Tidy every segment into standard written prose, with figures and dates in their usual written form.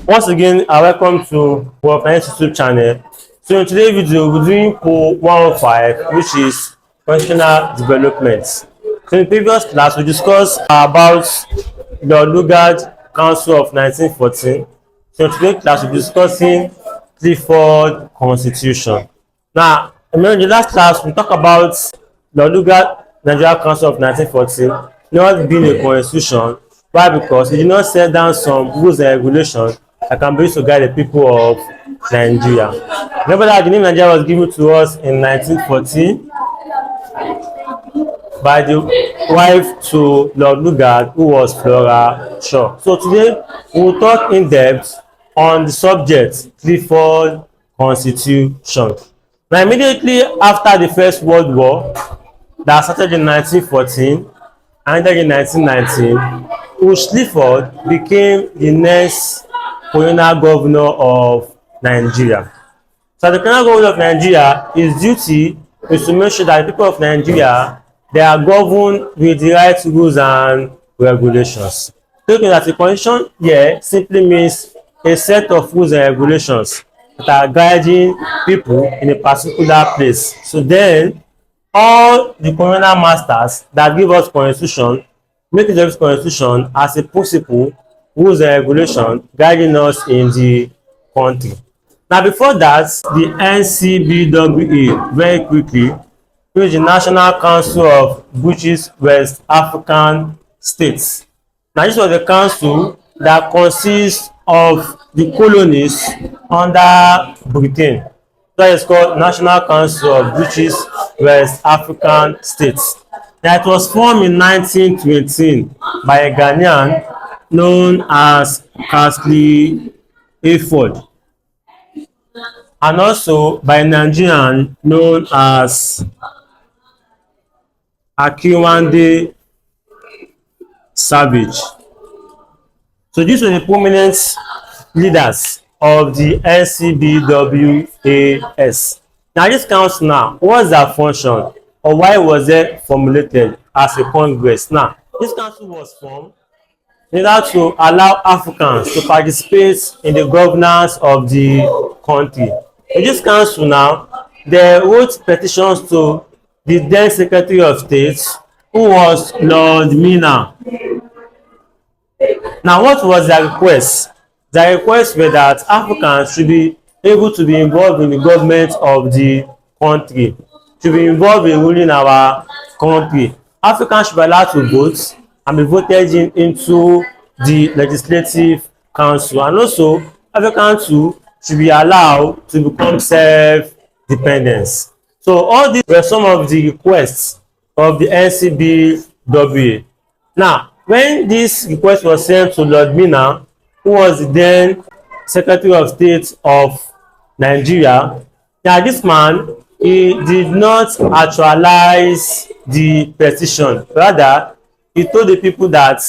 Once again, I welcome to our YouTube channel. So in today's video, we're doing Poll 105, which is functional development. So in the previous class, we discussed about the Lugard Council of 1914. So in today's class, we're discussing Clifford Constitution. Now, in the last class, we talked about the Lugard Nigerian Council of 1914 not being a constitution. Why? Because it did not set down some rules and regulations that can be used to guide the people of Nigeria. Remember that the name Nigeria was given to us in 1914 by the wife to Lord Lugard, who was Flora Shaw. So today we will talk in depth on the subject Clifford Constitution. Now, immediately after the First World War that started in 1914 and ended in 1919, Hugh Clifford became the next colonial governor of Nigeria. So the colonial governor of Nigeria, his duty is to make sure that the people of Nigeria, they are governed with the right rules and regulations. Looking at the constitution here simply means a set of rules and regulations that are guiding people in a particular place. So then all the colonial masters that give us constitution make use of this constitution as a principle, rules and regulation guiding us in the country. Now, before that, the NCBWA, very quickly, which is the National Council of British West African States. Now, this was a council that consists of the colonies under Britain. That is called National Council of British West African States. That was formed in 1918 by a Ghanaian known as Castley Hayford, and also by a Nigerian known as Akiwande Savage. So these were the prominent leaders of the NCBWAS. Now, this council now, what's their function, or why was it formulated as a congress? Now, this council was formed in order to allow Africans to participate in the governance of the country. In this council now, they wrote petitions to the then Secretary of State, who was Lord Mina. Now, what was their request? Their request was that Africans should be able to be involved in the government of the country, to be involved in ruling our country. Africans should be allowed to vote and be voted into the legislative council, and also Africans too should be allowed to become self-dependent. So all these were some of the requests of the NCBWA. Now, when this request was sent to Lord Mina, who was the then Secretary of State of Nigeria, now this man, he did not actualize the petition. Rather, he told the people that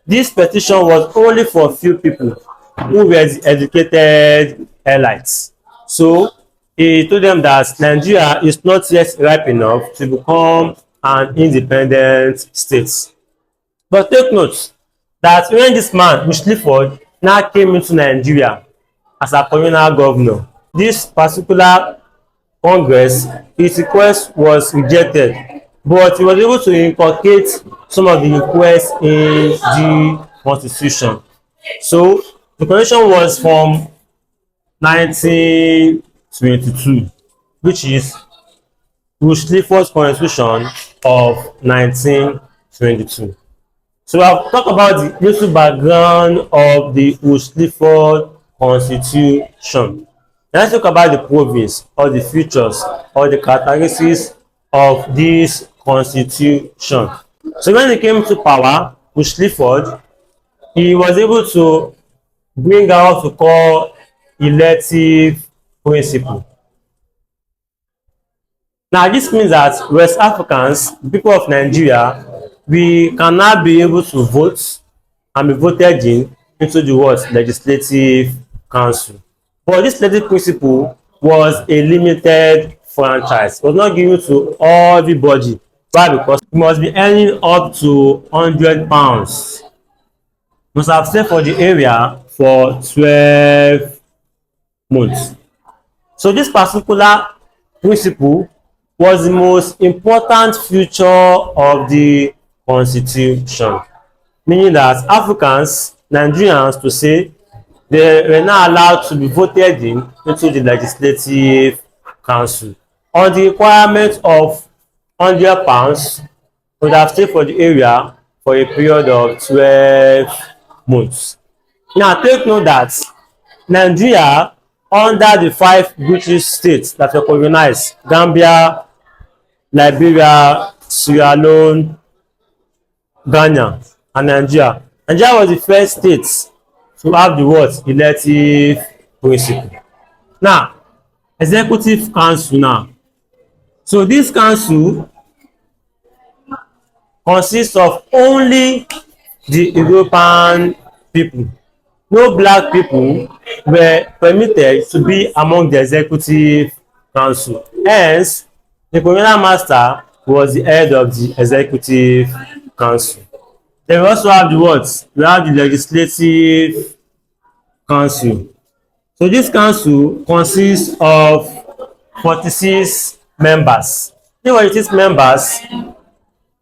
this petition was only for few people who were the educated elites. So he told them that Nigeria is not yet ripe enough to become an independent state. But take note that when this man, Hugh Clifford, now came into Nigeria as a colonial governor, this particular Congress, his request was rejected, but he was able to inculcate some of the requests in the Constitution. So the Constitution was from 1922, which is Hugh Clifford's Constitution of 1922. So I've talked about the little background of the Hugh Clifford Constitution. Let's talk about the province or the features or the characteristics of this constitution. So when he came to power, Hugh Clifford, he was able to bring out what we call elective principle. Now, this means that West Africans, the people of Nigeria, we cannot be able to vote and be voted into the legislative council. But this elective principle was a limited franchise. It was not given to everybody. Why? Because you must be earning up to £100. Must have stayed for the area for 12 months. So this particular principle was the most important feature of the constitution, meaning that Africans, Nigerians to say, they were not allowed to be voted in into the legislative council on the requirement of £100 would have stayed for the area for a period of 12 months. Now take note that Nigeria, under the 5 British states that were colonized, Gambia, Liberia, Sierra Leone, Ghana and Nigeria. Nigeria was the first state to have the what elective principle. Now executive council now. So this council consists of only the European people. No black people were permitted to be among the executive council. Hence, the colonial master was the head of the executive council. Then we also have the what? We have the legislative council. So this council consists of 46 members. The 46 members,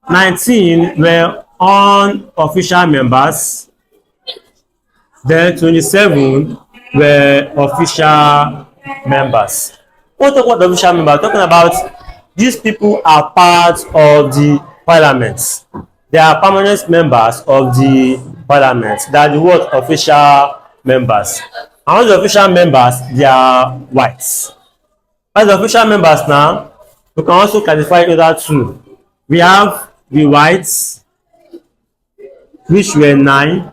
19 were unofficial members, then 27 were official members. What talk about official members? Talking about these people are part of the parliament. They are permanent members of the parliament. They are the word official members. And all the official members, they are whites. As the official members now, we can also classify other two. We have the whites, which were 9,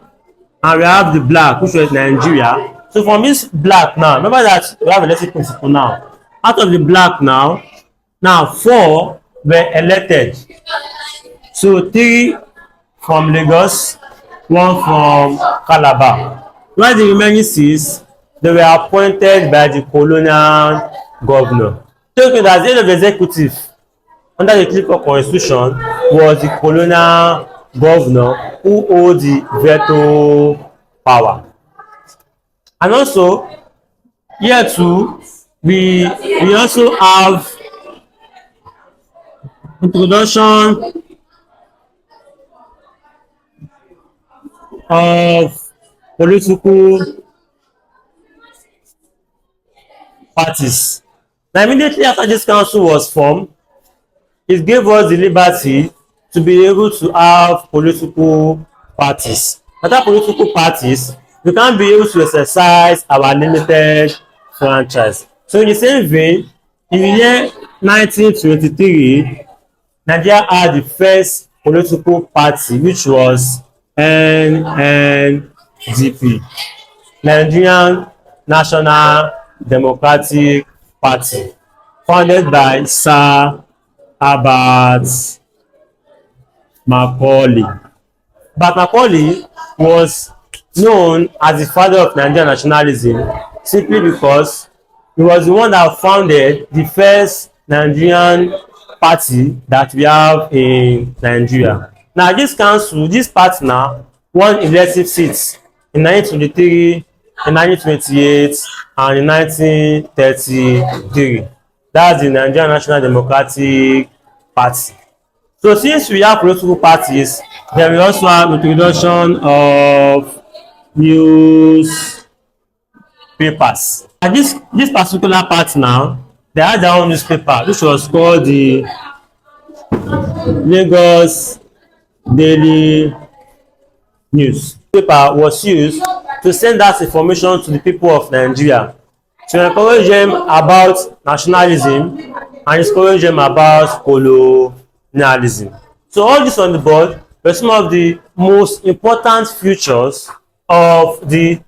and we have the black, which was Nigeria. So from this black now, remember that we have a elected principle now. Out of the black now 4 were elected. So 3 from Lagos, 1 from Calabar. While the remaining 6, they were appointed by the colonial governor. Taking that the head of the executive under the Clifford Constitution was the colonial governor who owed the veto power. And also here too, we also have introduction of political parties. Now immediately after this council was formed, it gave us the liberty to be able to have political parties. Without political parties, we can't be able to exercise our limited franchise. So in the same vein, in the year 1923, Nigeria had the first political party, which was NNDP, Nigerian National Democratic Party, founded by Sir Herbert Macaulay. But Macaulay was known as the father of Nigerian nationalism simply because he was the one that founded the first Nigerian party that we have in Nigeria. Now this council, this party now won elective seats in 1923, in 1928 and in 1933. That's the Nigerian National Democratic Party. So since we have political parties, then we also have introduction of newspapers. And this particular party now, they had their own newspaper, which was called the Lagos Daily News. The paper was used to send out information to the people of Nigeria, to encourage them about nationalism and discourage them about colonialism. So all this on the board were some of the most important features of the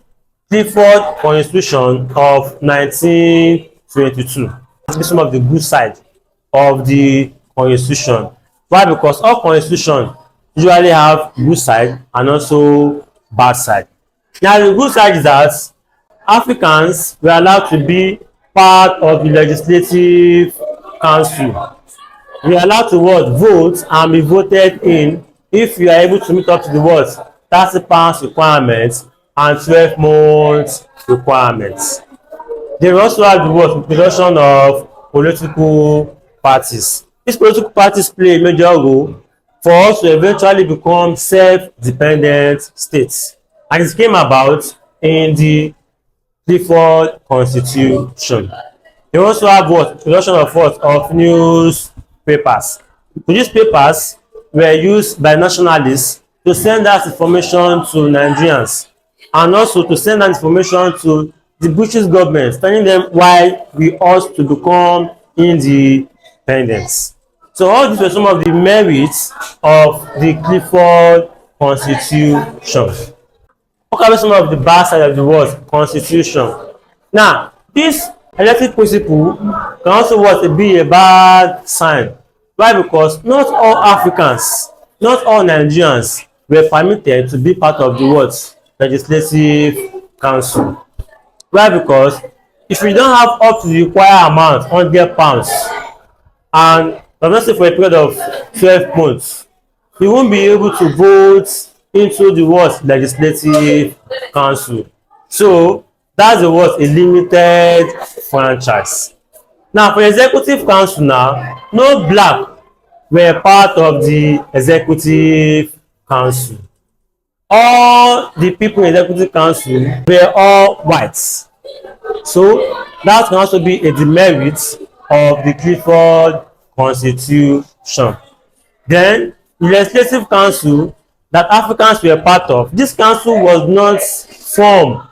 Clifford Constitution of 1922. Some of the good side of the constitution. Why? Because all constitution usually have good side and also bad side. Now the good side is that Africans were allowed to be part of the legislative council. We are allowed to vote and be voted in if you are able to meet up to the £30 requirements and 12 months requirements. They will also have the what introduction of political parties. These political parties play a major role for us to eventually become self-dependent states, and it came about in the Clifford Constitution. They also have what introduction of what of newspapers. The newspapers were used by nationalists to send out information to Nigerians, and also to send out information to the British government, telling them why we ought to become independent. So all these were some of the merits of the Clifford Constitution. What can be some of the bad side of the word constitution? Now, this elective principle can also what be a bad sign. Why? Because not all Africans, not all Nigerians were permitted to be part of the what legislative council. Why? Because if you don't have up to the required amount, £100, and let's say for a period of 12 months, you won't be able to vote into the what legislative council. So that's the what a limited franchise. Now for executive council now, no black were part of the executive council. All the people in executive council were all whites. So that can also be a demerit of the Clifford Constitution. Then the legislative council that Africans were part of, this council was not formed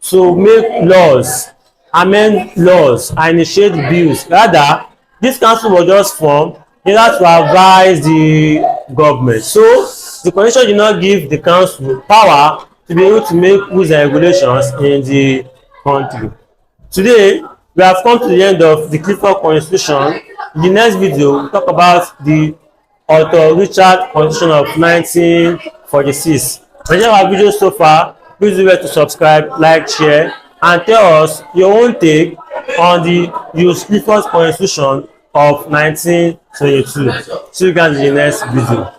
to make laws, amend laws, and initiate bills. Rather, this council was just formed in order to advise the government. So the constitution did not give the council power to be able to make rules and regulations in the country. Today, we have come to the end of the Clifford Constitution. In the next video, we'll talk about the Arthur Richard Constitution of 1946. If you enjoyed our video so far, please do well to subscribe, like, share, and tell us your own take on the Hugh Clifford Constitution of 1922. See you guys in the next video.